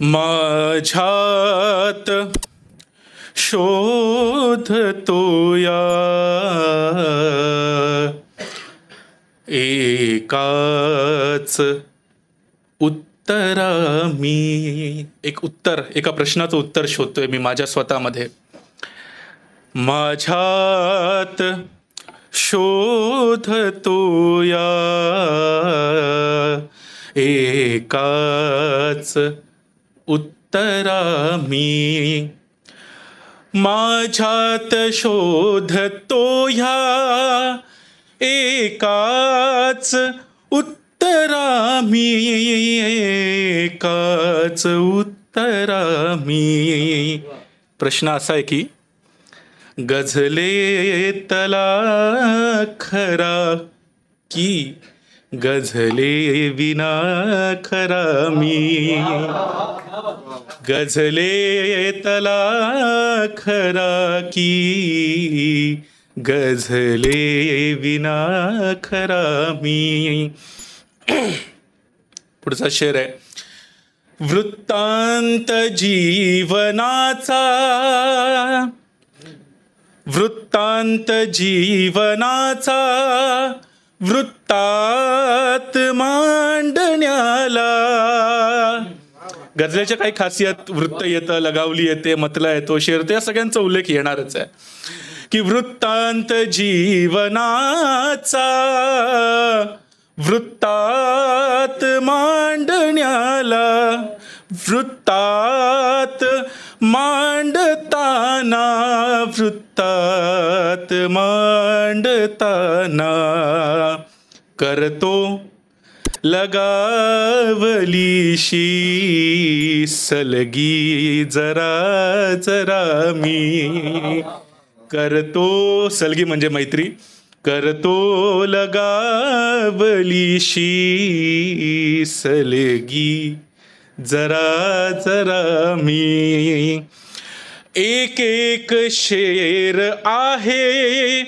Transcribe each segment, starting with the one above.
माझ्यात शोधतो या एकाच उत्तरा मी. एक उत्तर, एका प्रश्नाचं उत्तर शोधतोय मी माझ्या स्वतःमध्ये. माझ्यात शोधतो या एकाच उत्तरा मी. माझ्यात शोधतो ह्या एकाच उत्तरा मी. एकाच उत्तरा मी. प्रश्न असा आहे की गझले तला खरा की गझले विना खरा मी. गझले तला खरा की गझले विना खरा मी. पुढचा शेर आहे. वृत्तांत जीवनाचा, वृत्तांत जीवनाचा वृत्तात मांडण्याला. गझलेच्या काही खासियत, वृत्त येतं, लगावली येते, मतला येतो, शेर, त्या सगळ्यांचा उल्लेख येणारच आहे की वृत्तांत जीवनाचा वृत्तात मांडण्याला. वृत्तात मांडताना, वृत्तात मांडताना करतो लगावलीशी सलगी जरा जरा मी. करतो, सलगी म्हणजे मैत्री, करतो लगावलीशी सलगी जरा जरा मी. एक एक शेर आहे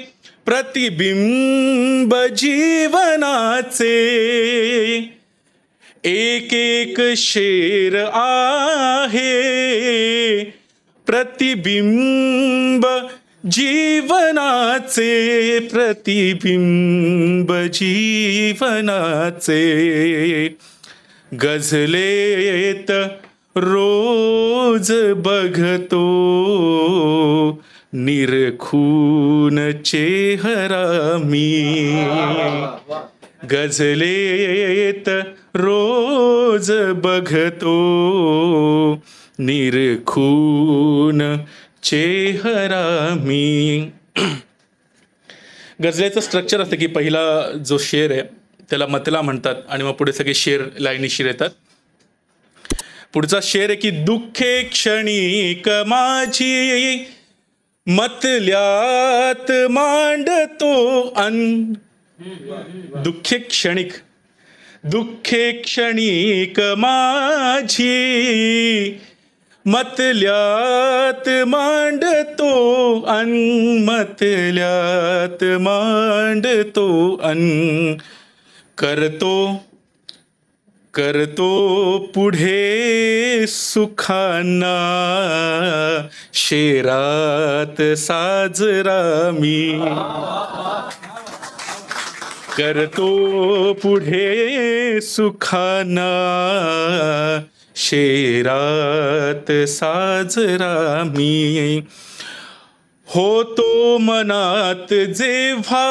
प्रतिबिंब जीवनाचे. एक एक शेर आहे प्रतिबिंब जीवनाचे. प्रतिबिंब जीवनाचे. गझलेत रोज बघतो निरखून चेहरा मी. गझलेत रोज बघतो निरखून चेहरा मी. गझलेचं स्ट्रक्चर असतं की पहिला जो शेर आहे त्याला मतला म्हणतात आणि मग पुढे सगळे शेर लाईनीशीर येतात. पुढचा शेर आहे की दुःखे क्षणिक माझी मतल्यात मांडतो अन. दुःखे क्षणिक, दुःखे क्षणिक माझी मतल्यात मांडतो अन. मतल्यात मांडतो अन. करतो, करतो पुढे सुखांना शेरात साजरा मी. करतो पुढे सुखांना शेरात साजरा मी. होतो मनात जेव्हा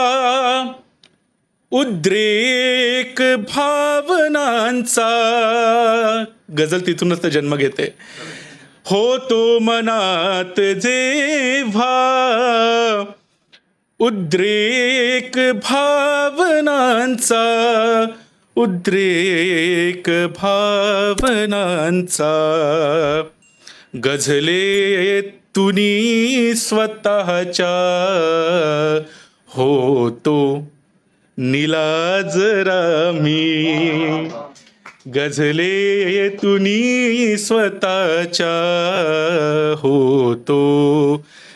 उद्रेक भावनांचा. गझल तिथूनच तर जन्म घेते. होतो मनात जेव्हा उद्रेक भावनांचा. उद्रेक भावनांचा. गझले तुनी स्वतःच्या होतो निलाजरा मी. गझले तुनी स्वतःच्या होतो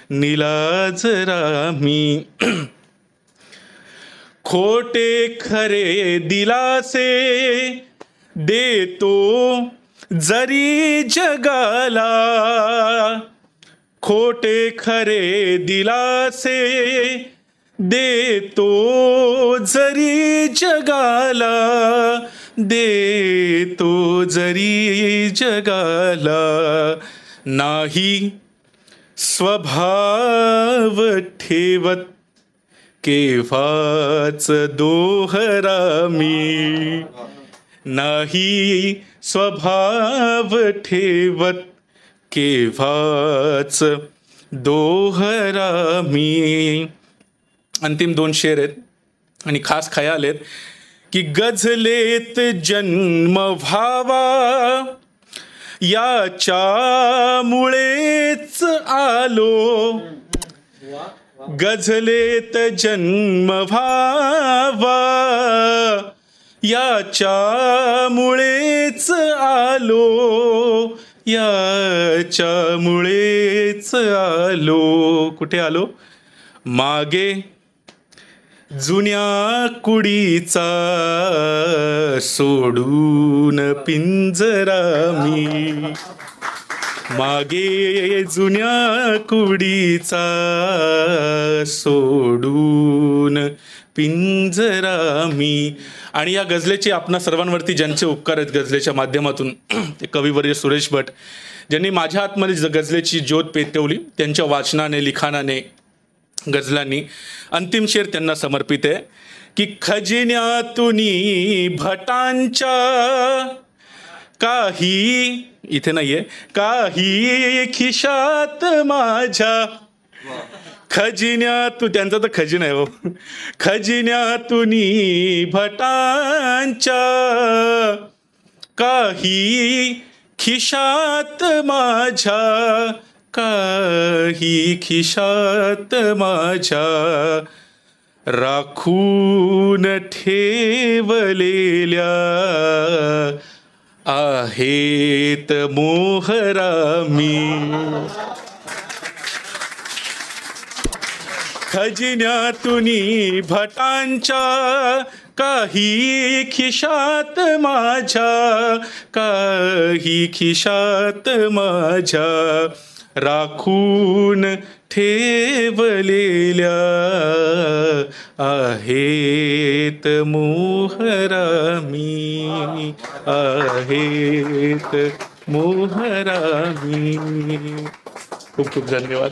निलाजरा मी. खोटे खरे दिलासे देतो जरी जगाला खोटे खरे दिलासे देतो, जरी जगाला देतो, जरी जगाला नाही स्वभाव ठेवत केव्हाच दोहरा मी, नाही स्वभाव ठेवत केव्हाच दोहरा मी. अंतिम 2 शेर आहेत आणि खास खयाल आहेत की गझलेत जन्म व्हावा याच्यामुळेच आलो, गझलेत जन्म व्हावा याच्यामुळेच आलो, याच्यामुळेच आलो. कुठे आलो? मागे जुन्या कुडीचा सोडून पिंजरा मी, मागे जुन्या कुडीचा सोडून पिंजरा मी. आणि या गझलेचे आपणा सर्वांवरती ज्यांचे उपकार आहेत गझलेच्या माध्यमातून, ते कविवर्य सुरेश भट, ज्यांनी माझ्या आतमध्ये गझलेची ज्योत पेटवली, त्यांच्या वाचनाने, लिखाणाने, गझलांनी. अंतिम शेर त्यांना समर्पित आहे की खजिन्यातुनी भटांच्या काही, इथे नाहीये, काही खिशात माझ्या, खजिन्यातू, त्यांचा तर खजिना आहे हो, खजिन्यातुनी भटांच्या काही खिशात माझ्या, काही खिशात माझ्या राखून ठेवलेल्या आहेत मोहरा मी, खजिन्यातुनी भटांच्या काही खिशात माझ्या, काही खिशात माझ्या राखून ठेवलेल्या आहेत मोहरा मी, आहेत मोहरा मी. खूप खूप धन्यवाद.